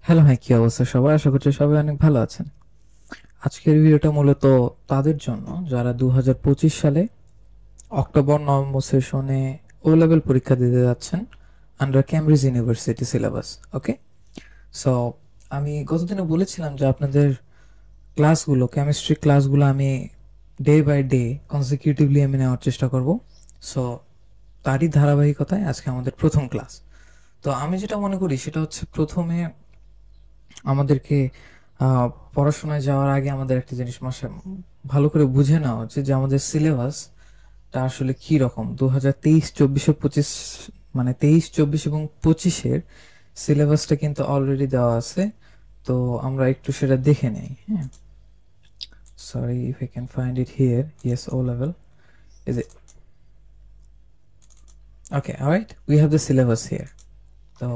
Hello ভাই, কি অবস্থা সবার? আশা করছি সবাই অনেক ভালো আছেন। আজকের ভিডিওটা মূলত তাদের জন্য যারা 2025 সালে অক্টোবর নভেম্বর সেশনে ও লেভেল পরীক্ষা দিতে যাচ্ছেন আন্ডার ক্যামব্রিজ ইউনিভার্সিটি সিলেবাস। ওকে, সো আমি গতদিনে বলেছিলাম যে আপনাদের ক্লাসগুলো, কেমিস্ট্রি ক্লাসগুলো আমি ডে বাই ডে কনসিকিউটিভলি আমি নেওয়ার চেষ্টা করব। সো তারই ধারাবাহিকতায় আজকে আমাদের প্রথম ক্লাস। তো আমি যেটা মনে করি সেটা হচ্ছে, প্রথমে আমাদেরকে আহ, পড়াশোনায় যাওয়ার আগে আমাদের একটা জিনিস মাসে ভালো করে বুঝে নেওয়া উচিত যে আমাদের সিলেবাসটা আসলে কি রকম। 2023-24-25, মানে 23-24 এবং 25-এর সিলেবাসটা কিন্তু অলরেডি দেওয়া আছে। তো আমরা একটু সেটা দেখে নেই। হ্যাঁ, sorry, if I can find it here. Yes, O level is it? Okay, alright, we have the syllabus here. তো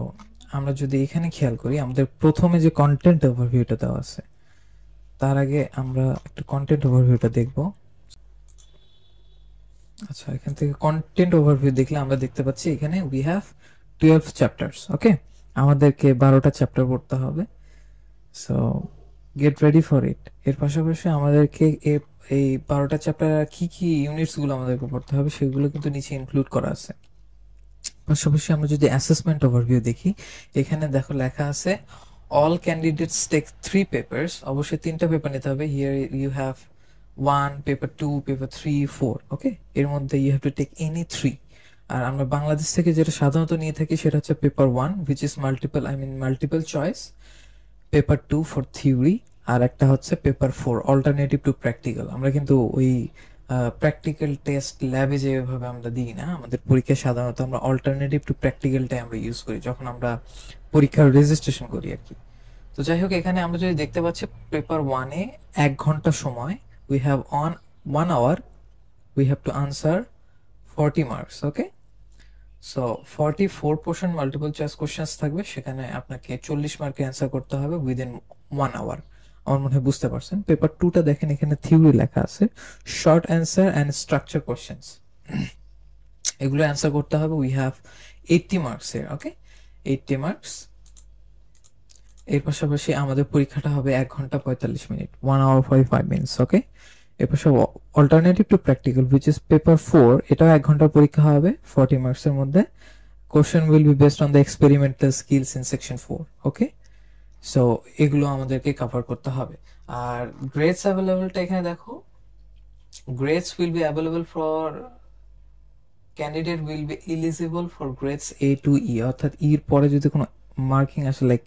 আমরা যদি এখানে খেয়াল করি, আমাদের প্রথমে যে কন্টেন্ট ওভারভিউটা দেওয়া আছে, তার আগে আমরা একটু কন্টেন্ট ওভারভিউটা দেখব। আচ্ছা, এখান থেকে কন্টেন্ট ওভারভিউ দেখলে আমরা দেখতে পাচ্ছি এখানে উই হ্যাভ 12 চ্যাপ্টার্স। ওকে, আমাদেরকে 12টা চ্যাপ্টার পড়তে হবে। So get ready for it. এর পাশাপাশি আমাদেরকে এই 12টা চ্যাপ্টার কি কি ইউনিটস গুলো আমাদেরকে পড়তে হবে সেগুলো কিন্তু নিচে ইনক্লুড করা আছে। পাশাপাশি আমরা যদি অ্যাসেসমেন্ট ওভারভিউ দেখি, এখানে দেখো লেখা আছে অল ক্যান্ডিডেটস টেক 3 পেপার্স। অবশ্যই 3টা পেপার নিতে হবে। Here you have 1 paper, 2 paper, 3, 4। Okay, এর মধ্যে you have to take any 3। আর আমরা বাংলাদেশ থেকে যেটা সাধারণত নিয়ে থাকি সেটা হচ্ছে paper 1, which is multiple choice, paper 2 for theory, আর একটা হচ্ছে পেপার 4 অল্টারনেটিভ টু প্র্যাকটিক্যাল। আমরা কিন্তু ওই প্র্যাকটিক্যাল টেস্ট ল্যাবে যেভাবে আমরা দিই না, আমাদের পরীক্ষায় সাধারণত আমরা অল্টারনেটিভ টু প্র্যাকটিক্যালটাই আমরা ইউজ করি যখন আমরা পরীক্ষার রেজিস্ট্রেশন করি আর কি। তো যাই হোক, এখানে আমরা যদি দেখতে পাচ্ছি পেপার 1-এ 1 ঘন্টা সময়, we have on 1 hour, we have to answer 40 marks. Okay, so 44 portion multiple choice questions থাকবে, সেখানে আপনাকে 40 মার্কের অ্যান্সার করতে হবে উইদিন 1 আওয়ার। আমার মনে হয় বুঝতে পারছেন। পেপার 2টা দেখেন, এখানে থিওরি লেখা আছে short answer and structure questions, এগুলো অ্যান্সার করতে হবে। উই হ্যাভ 80 মার্কস এর। ওকে, 80 মার্কস। এর পাশাপাশি আমাদের পরীক্ষাটা হবে 1 ঘন্টা 45 মিনিট, 1 hour 45 minutes। ওকে, এরপর সব alternative to practical which is paper 4, এটাও 1 ঘন্টার পরীক্ষা হবে 40 মার্কসের মধ্যে। Question will be based on the experimental skills in section 4। Okay, so এগুলো আমাদেরকে কভার করতে হবে। আর গ্রেডস অ্যাভেলেবলটা এখানে দেখো, grades will be available for candidate will be eligible for grades A to E, অর্থাৎ ইর পরে যদি কোনো মার্কিং আসে like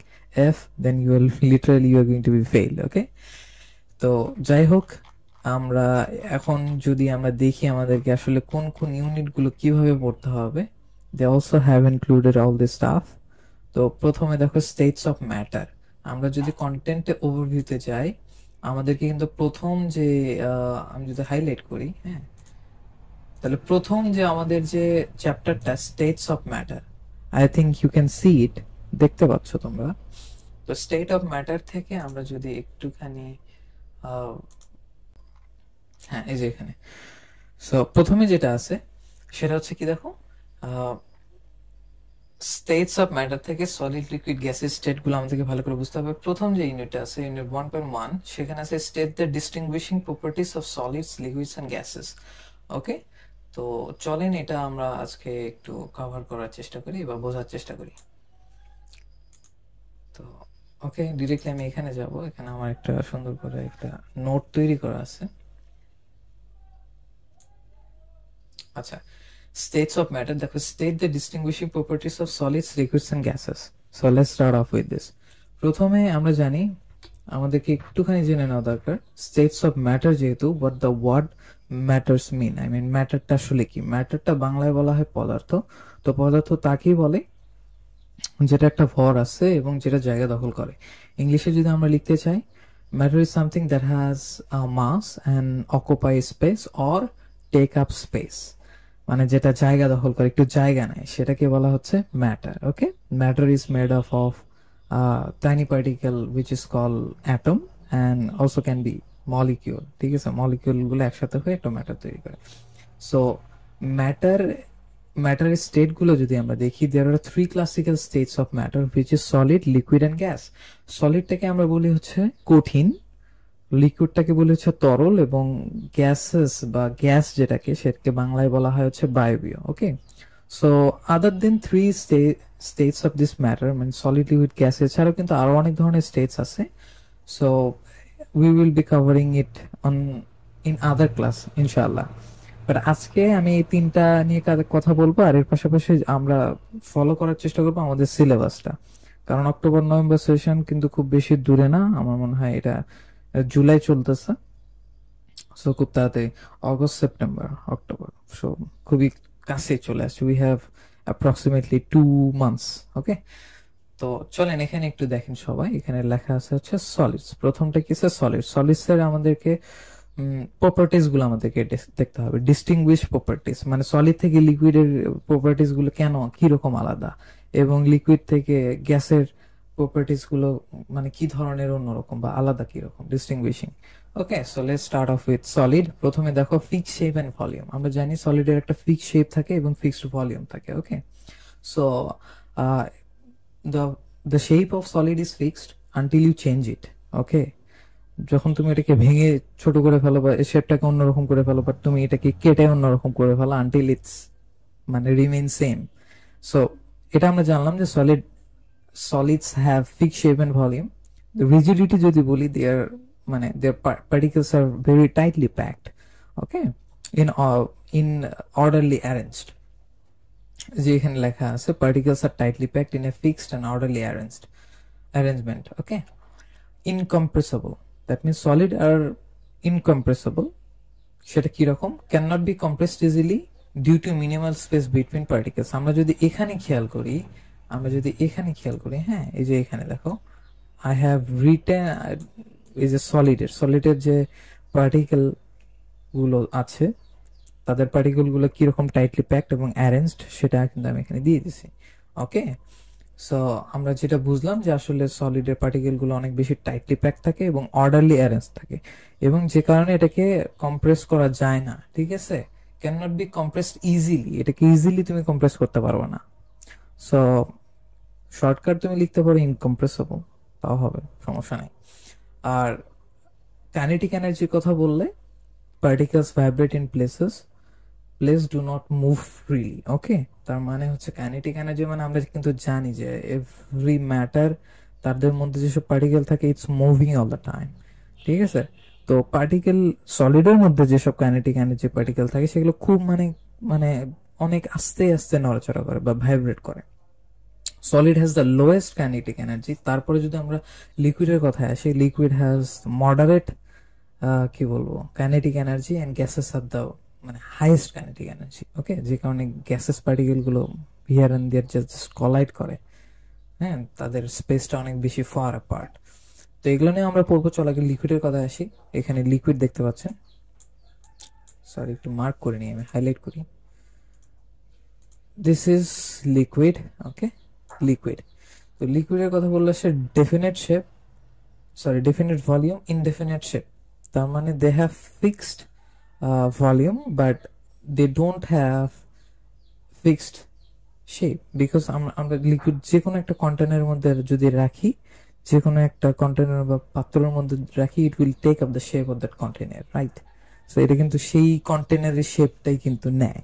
F, then you will literally you are going to be fail. Okay, তো যাই হোক, আমরা এখন যদি আমরা দেখি আমাদেরকে আসলে কোন কোন ইউনিটগুলো কিভাবে পড়তে হবে, they also have included all this stuff. তো প্রথমে দেখো স্টেটস অফ ম্যাটার। আমরা যদি কন্টেন্টে ওভারভিউতে যাই, আমাদেরকে কিন্তু প্রথম যে আমি যদি হাইলাইট করি, হ্যাঁ, তাহলে প্রথম যে আমাদের যে চ্যাপ্টারটা states of matter, I think you can see it, দেখতে পাচ্ছ তোমরা? তো স্টেট অফ ম্যাটার থেকে আমরা যদি একটুখানি হ্যাঁ, এই যে এখানে, সো প্রথমে যেটা আছে সেটা হচ্ছে কি দেখো, স্টেটস অফ ম্যাটার থেকে সলিড লিকুইড গ্যাসের স্টেট গুলো আমাদেরকে ভালো করে বুঝতে হবে। প্রথম যে ইউনিটটা আছে, ইউনিট 1.1, সেখানে আছে state the distinguishing properties of solids, liquids and gases. Okay, তো চলেন এটা আমরা আজকে একটু কভার করার চেষ্টা করি বা বোঝার চেষ্টা করি। তো ওকে, ডিরেক্টলি আমি এখানে যাব। এখানে আমার একটা সুন্দর করে একটা নোট তৈরি করা আছে। আচ্ছা, states of matter, দেখো state the distinguishing properties of solids, liquids and gases. So let's start off with this. প্রথমে আমরা জানি, আমাদেরকে একটুখানি জেনে নেওয়া দরকার স্টেটস অফ ম্যাটার, যেহেতু what the word matters mean, I mean ম্যাটারটা আসলে কি। ম্যাটারটা বাংলায় বলা হয় পদার্থ। তো পদার্থ তাকেই বলে যেটা একটা ভর আছে এবং যেটা জায়গা দখল করে। ইংলিশে যদি আমরা লিখতে চাই, matter is something that has mass and occupy space or take up space, মানে যেটা জায়গা দখল করে, একটু জায়গা নেয়, সেটাকে বলা হচ্ছে matter. Okay, matter is made of tiny particle which is call atom and also can be molecule. ঠিক আছে, মলিকিউল গুলো একসাথে হয়ে একটা ম্যাটার তৈরি করে। সো ম্যাটার ম্যাটারের স্টেট গুলো যদি আমরা দেখি, there are three classical states of matter which is solid, liquid and gas. সলিডটাকে আমরা বলি হচ্ছে কঠিন, লিকুইডটাকে বলি হচ্ছে তরল, এবং গ্যাসেস বা গ্যাস যেটাকে সেটাকে বাংলায় বলা হয় হচ্ছে বায়বীয়। Okay, so other than three states of this matter মানে সলিড, লিকুইড, গ্যাস, এছাড়াও কিন্তু আরো অনেক ধরনের স্টেটস আছে। So we will be covering it on in other class ইনশাআল্লাহ। বাট আজকে আমি এই তিনটা নিয়ে কথা বলবো, আর এর পাশাপাশি আমরা ফলো করার চেষ্টা করবো আমাদের সিলেবাসটা, কারণ অক্টোবর নভেম্বর সেশন কিন্তু খুব বেশি দূরে না, আমার মনে হয় এটা জুলাই চলতেছে। সো খুব তাড়াতাড়ি অগস্ট, সেপ্টেম্বর, অক্টোবর, সো খুবই কাছে চলে আসছে। We have approximately 2 months। ওকে, তো চলেন এখানে একটু দেখেন সবাই, এখানে লেখা আছে হচ্ছে সলিডস। প্রথমটা কি আছে? সলিড। সলিডস এর আমাদেরকে প্রপার্টিজ গুলো আমাদেরকে দেখতে হবে, ডিস্টিংগুইশ প্রপার্টিজ, মানে সলিড থেকে লিকুইডের প্রপার্টিজ গুলো কেন কিরকম আলাদা, এবং লিকুইড থেকে গ্যাসের প্রপার্টিজ গুলো মানে কি ধরনের অন্যরকম বা আলাদা কিরকম, distinguishing. Okay, so let's start of with solid. প্রথমে দেখো ফিক্সড শেপ এন্ড ভলিউম। আমরা জানি সলিডের একটা ফিক্সড শেপ থাকে এবং ফিক্সড ভলিউম থাকে। ওকে, so the the shape of solid is fixed until you change it. Okay, যখন তুমি এটাকে ভেঙে ছোট করে ফেলো বা শেপটাকে অন্যরকম করে ফেলো, বাট তুমি এটাকে কেটে অন্যরকম করে ফেলো, আনটিল ইটস মানে রিমেইন সেম। সো এটা আমরা জানলাম যে solids have fixed shape and volume. Rigidity যদি বলি, দেয়ার মানে there particles are very tightly packed. Okay, in orderly arranged. যে এখানে লেখা আছে particles are tightly packed in a fixed and orderly arrangement. Okay, incompressible, that means solid are incompressible। সেটা কি রকম? cannot be compressed easily due to minimal space between particles। আমরা যদি এখানে খেয়াল করি, হ্যাঁ, এই যে এখানে দেখো I have written এই যে সলিডের যে পার্টিকেল গুলো আছে, তাদের পার্টিকেল গুলো কিরকম টাইটলি প্যাকড এবং অ্যারেঞ্জড সেটা কিন্তু আমি এখানে দিয়ে দিছি। ওকে, সো আমরা যেটা বুঝলাম যে আসলে সলিডের পার্টিকেল গুলো অনেক বেশি টাইটলি প্যাক থাকে এবং অর্ডারলি অ্যারেঞ্জ থাকে, এবং যে কারণে এটাকে কম্প্রেস করা যায় না। ঠিক আছে, can not be compressed easily, এটাকে ইজিলি তুমি কম্প্রেস করতে পারবে না। সো শর্টকাট তুমি লিখতে পারো ইনকম্প্রেসেবল, তাও হবে, সমস্যা নাই। আর কাইনেটিক এনার্জির কথা বললে, particles vibrate in place do not move freely. Okay, তার মানে হচ্ছে কাইনেটিক এনার্জি মানে আমরা কিন্তু জানি যে এভরি ম্যাটার, তাদের মধ্যে যেসব পার্টিকেল থাকে, it's moving all the time. ঠিক আছে, তো পার্টিকেল সলিডের মধ্যে যেসব কাইনেটিক এনার্জি পার্টিকেল থাকে সেগুলো খুব মানে মানে অনেক আস্তে আস্তে নড়াচড়া করে বা ভাইব্রেট করে। Solid has the lowest kinetic energy. তারপরে যদি আমরা লিকুইডের কথায় আসি, লিকুইড হ্যাজ মডারেট কি বলবো kinetic energy, and gases have the মানে হাইয়েস্ট কাইনেটিক এনার্জি। ওকে, যে কারণে গ্যাসেস পার্টিকেল গুলো here and there just collide করে, হ্যাঁ, তাদের স্পেসটা অনেক বেশি ফার অ্যাপার্ট। তো এগুলো নিয়ে আমরা পড়বো। চল আগে লিকুইডের কথা আসি। এখানে লিকুইড দেখতে পাচ্ছেন, সরি একটু মার্ক করে নিই, আমি হাইলাইট করি। This is liquid. Okay, liquid. তো লিকুইডের কথা বললে সে definite shape, definite volume, indefinite shape. তার মানে they have fixed volume but they don't have fixed shape, because আমরা লিকুইড যে কোনো একটা কন্টেনারের মধ্যে যদি রাখি, যে কোনো একটা কন্টেনার বা পাত্রের মধ্যে রাখি, it will take up the shape of that container, right? So এটা কিন্তু সেই কন্টেনারের শেপটাই কিন্তু নেয়,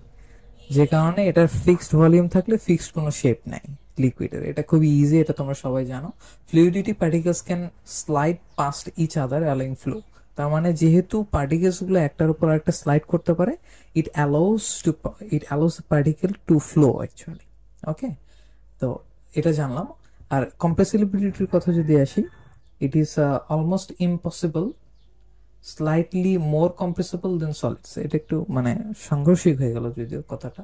যে কারণে এটার ফিক্সড ভলিউম থাকলে ফিক্সড কোনো শেপ নেয় লিকুইডের। এটা খুবই ইজি, এটা তোমরা সবাই জানো। Fluidity, particles can slide past each other allowing flow. তার মানে যেহেতু পার্টিকেলস গুলো একটার উপর একটা স্লাইড করতে পারে, it allows particle to flow actually. Okay, তো এটা জানলাম। আর কম্প্রেসিবিলিটির কথা যদি আসি, it is almost impossible, slightly more compressible than solids. এটা একটু মানে সাংঘর্ষিক হয়ে গেল যদিও কথাটা,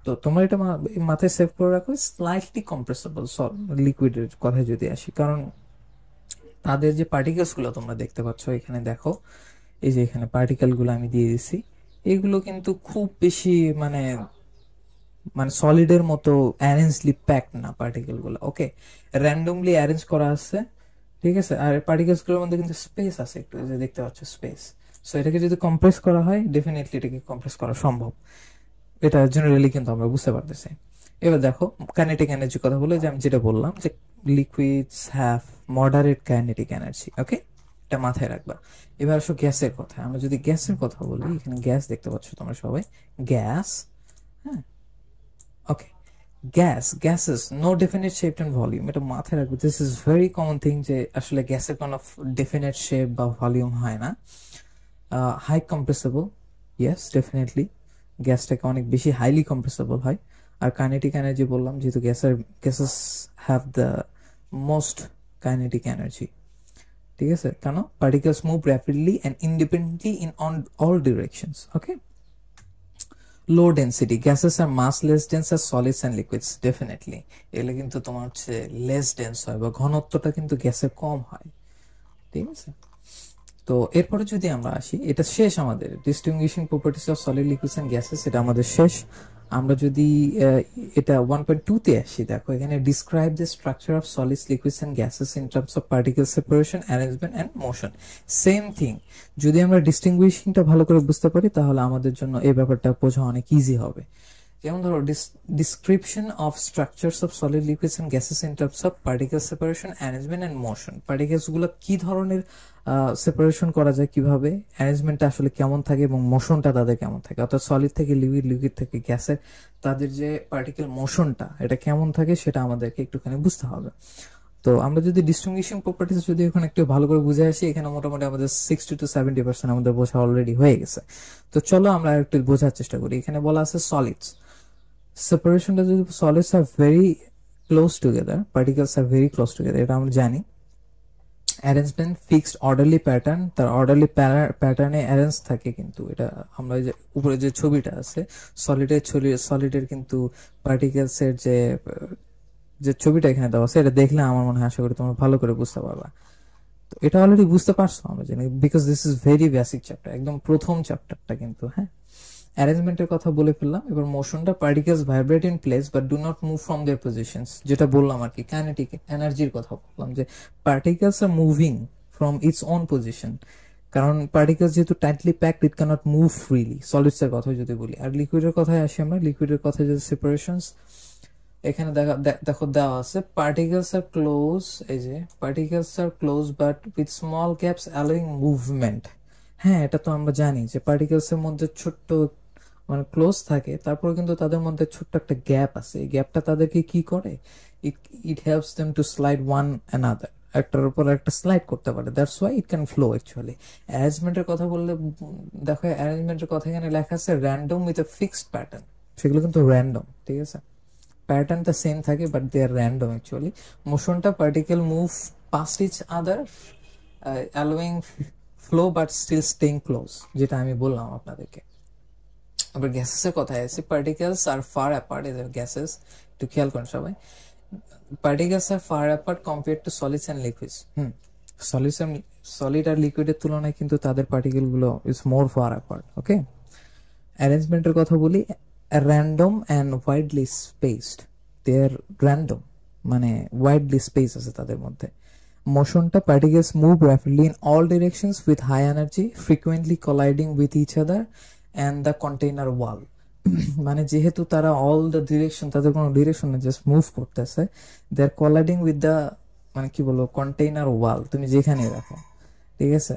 তো তোমরা এটা মাথায় সেভ করে রাখো, স্লাইটলি কম্প্রেসিবল লিকুইডের কথা যদি আসি। কারণ তাদের যে পার্টিকেলস গুলো তোমরা দেখতে পাচ্ছ, এখানে দেখো, এই যে এখানে পার্টিকেল গুলো আমি দিয়ে দিছি, এগুলো কিন্তু খুব বেশি মানে মানে সলিডের মতো অ্যারেঞ্জলি প্যাকড না পার্টিকেল গুলো। ওকে, র্যান্ডমলি অ্যারেঞ্জ করা আছে, ঠিক আছে। আর পার্টিকেলস গুলোর মধ্যে কিন্তু স্পেস আছে একটু, যে দেখতে পাচ্ছ স্পেস। সো এটাকে যদি কম্প্রেস করা হয়, ডেফিনেটলি এটাকে কম্প্রেস করা সম্ভব। এটা জেনারেলি কিন্তু আমরা বুঝতে পারতেছি। এবার দেখো কাইনেটিক এনার্জি কথা বলে, যে আমি যেটা বললাম যে liquids have moderate kinetic energy. Okay, এটা মাথায় রাখবা। এবার আসো গ্যাসের কথা। আমরা যদি গ্যাসের কথা বলি, এখানে গ্যাস দেখতে পাচ্ছ তোমরা সবাই, গ্যাস। হ্যাঁ, okay, gases no definite shape and volume, এটা মাথায় রাখবে। This is very common thing যে আসলে গ্যাসের কোনো ডেফিনিট শেপ বা ভলিউম হয় না। হাই কম্প্রেসেবল, ইয়েস ডেফিনেটলি, গ্যাসটাকে অনেক বেশি হাইলি কম্প্রেসেবল হয়। আর কাইনেটিক এনার্জি বললাম, যেহেতু gases have the most kinetic energy. ঠিক আছে, কেন? Particles move rapidly and independently in all directions. Okay, low density gases are much less dense are solids and liquids, definitely এগুলো কিন্তু তোমার হচ্ছে লেস ডেন্স হয়, বা ঘনত্বটা কিন্তু গ্যাসের কম হয়। ঠিক আছে, তো এরপরে যদি আমরা আসি, এটা শেষ আমাদের distinguishing properties of solid liquids and gases, এটা আমাদের শেষ। আমরা যদি এটা 1.2 তে আসি, দেখো এখানে describe the structure of solids liquids and gases in terms of particle separation, arrangement and motion. Same thing, যদি আমরা ডিস্টিংগুইশিংটা ভালো করে বুঝতে পারি, তাহলে আমাদের জন্য এই ব্যাপারটা বোঝা অনেক ইজি হবে। যেমন ধরো description of structures of solid liquids and gases in terms of particle separation, arrangement and motion. Particles গুলো কি ধরনের সেপারেশন করা যায়, কিভাবে অ্যারেঞ্জমেন্টটা আসলে কেমন থাকে, এবং মোশনটা তাদের কেমন থাকে, অর্থাৎ সলিড থেকে লিকুইড, লিকুইড থেকে গ্যাসের তাদের যে পার্টিকেল মোশনটা এটা কেমন থাকে, সেটা আমাদেরকে একটুখানি বুঝতে হবে। তো আমরা যদি ডিস্টিংগুইশিং প্রপার্টিস যদি এখন একটু ভালো করে বুঝে আসি, এখানে মোটামুটি আমাদের 60 to 70% আমাদের বোঝা অলরেডি হয়ে গেছে। তো চলো আমরা একটু বোঝার চেষ্টা করি। এখানে বলা আছে সলিডস সেপারেশনটা, যদি solids are very close together, particles are very close together, এটা আমরা জানি। অ্যারেঞ্জমেন্ট ফিক্সড অর্ডারলি প্যাটার্ন, তার অর্ডারলি প্যাটার্নে অ্যারেঞ্জ থাকে, কিন্তু এটা আমরা যে উপরে যে ছবিটা আছে সলিডের কিন্তু পার্টিকেলস এর যে যে ছবিটা এখানে দেওয়া আছে, এটা দেখলে আমার মনে হয় আশা করি তোমরা ভালো করে বুঝতে পারবা। তো এটা অলরেডি বুঝতে পারছো আমরা জানি, because this is very basic chapter, একদম প্রথম চ্যাপ্টারটা কিন্তু। হ্যাঁ, অ্যারেঞ্জমেন্টের কথা বলে ফেললাম। এবার মোশনটা, particles vibrate in place but do not move from their positions, যেটা বললাম আর কি, কাইনেটিক এনার্জির কথা বললাম, যে particles are moving from its own position. কারণ পার্টিকেলস যেহেতু tightly packed, it cannot move freely, solids এর কথা যদি বলি। আর লিকুইডের কথায় আসি আমরা, লিকুইডের কথা যদি সেপারেশনস, এখানে দেখো দেওয়া আছে, পার্টিকেলস আর ক্লোজ, এই যে particles R close but with small gaps allowing movement. হ্যাঁ, এটা তো আমরা জানি যে পার্টিকেলস এর মধ্যে ছোট্ট মানে ক্লোজ থাকে, তারপর কিন্তু তাদের মধ্যে ছোট্ট একটা গ্যাপ আছে। এই গ্যাপটা তাদেরকে কি করে, it helps them to slide one another, একটার উপর একটা স্লাইড করতে পারে। That's why it can flow actually. অ্যারেঞ্জমেন্টের কথা বললে দেখো, অ্যারেঞ্জমেন্টের কথা এখানে লেখা আছে random with a fixed pattern, সেগুলো কিন্তু র্যান্ডম। ঠিক আছে, প্যাটার্নটা সেম থাকে but they are random actually. মোশনটা, particle move past each other allowing flow but still staying close, যেটা আমি বললাম আপনাদেরকে। আবার গ্যাসেসের কথায় আছে, পার্টিকেলস আর ফার অ্যাপার্ট, এদের গ্যাসেস একটু খেয়াল করেন সবাই, particles are far apart compare to solids and liquids. Solid আর লিকুইডের তুলনায় কিন্তু তাদের পার্টিকেল গুলো is more far apart. Okay, অ্যারেঞ্জমেন্টের কথা বলি, random and widely spaced, they are random মানে ওয়াইডলি স্পেস আছে তাদের মধ্যে। মোশনটা, particles move rapidly in all directions with high energy, frequently colliding with each other and the container wall. মানে যেহেতু তারা অল দ্য ডিরেকশন, তাদের কোনো ডিরেকশনে জাস্ট মুভ করতেছে, দে আর কোলাইডিং উইথ দ্য মানে কি বলবো কন্টেইনার ওয়াল, তুমি যেখানে রাখো। ঠিক আছে,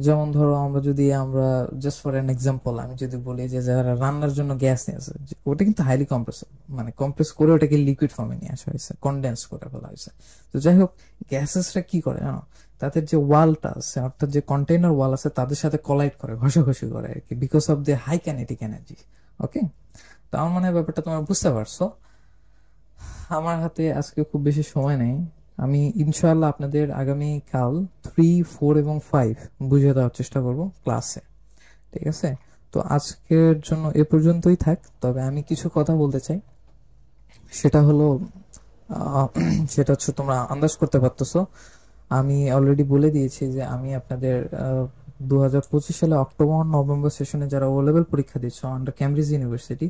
যেমন ধরো আমরা জাস্ট ফর এন এক্সাম্পল আমি যদি বলি যে যারা রান্নার জন্য গ্যাস নিয়ে আসে, ওটা কিন্তু হাইলি কম্প্রেস, মানে কম্প্রেস করে ওটাকে লিকুইড ফর্মে নিয়ে আসা হয়েছে, কনডেন্স করে ফেলা হয়েছে। তো যাই হোক, গ্যাসেসরা কি করে জানো, তাদের যে ওয়ালটা আছে, অর্থাৎ যে কন্টেইনার ওয়াল আছে, তাদের সাথে কলাইড করে, ঘষাঘষি করে আর কি, because of the high kinetic energy. Okay, তো আমার মনে হয় ব্যাপারটা তোমরা বুঝতে পারছো। আমার হাতে আজকে খুব বেশি সময় নেই, আমি ইনশাআল্লাহ আপনাদের আগামী কাল 3, 4 এবং 5 বুঝিয়ে দেওয়ার চেষ্টা করব ক্লাসে। ঠিক আছে, তো আজকের জন্য এ পর্যন্তই থাক। তবে আমি কিছু কথা বলতে চাই, সেটা হলো সেটা হচ্ছে তোমরা আন্দাজ করতে পারতেছো, আমি অলরেডি বলে দিয়েছি যে আমি আপনাদের 2025 সালে অক্টোবর নভেম্বর সেশনে যারা ও লেভেল পরীক্ষা দিচ্ছ আন্ডার ক্যামব্রিজ ইউনিভার্সিটি,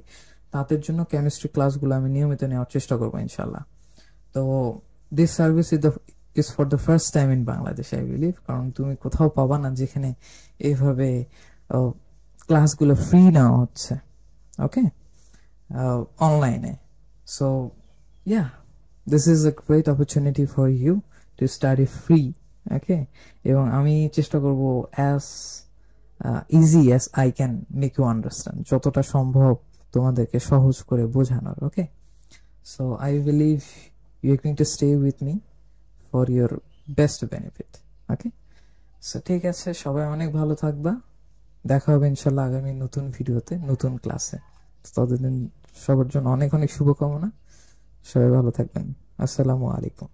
তাদের জন্য কেমিস্ট্রি ক্লাসগুলো আমি নিয়মিত নেওয়ার চেষ্টা করবো ইনশাল্লাহ। তো this service is for the first time in Bangladesh I believe, কারণ তুমি কোথাও পাবা না যেখানে এইভাবে ক্লাসগুলো ফ্রি নেওয়া হচ্ছে। ওকে, online. So yeah, this is a great opportunity for you to study free. Okay, এবং আমি চেষ্টা করব as easy as I can make you understand, যতটা সম্ভব তোমাদেরকে সহজ করে বোঝানোর। ওকে, so I believe you're going to stay with me for your best benefit. Okay, so ঠিক আছে, সবাই অনেক ভালো থাকবা। দেখা হবে ইনশাল্লাহ আগামী নতুন ভিডিওতে, নতুন ক্লাসে। ততদিন সবার জন্য অনেক অনেক শুভকামনা। সবাই ভালো থাকবেন। আসসালামু আলাইকুম।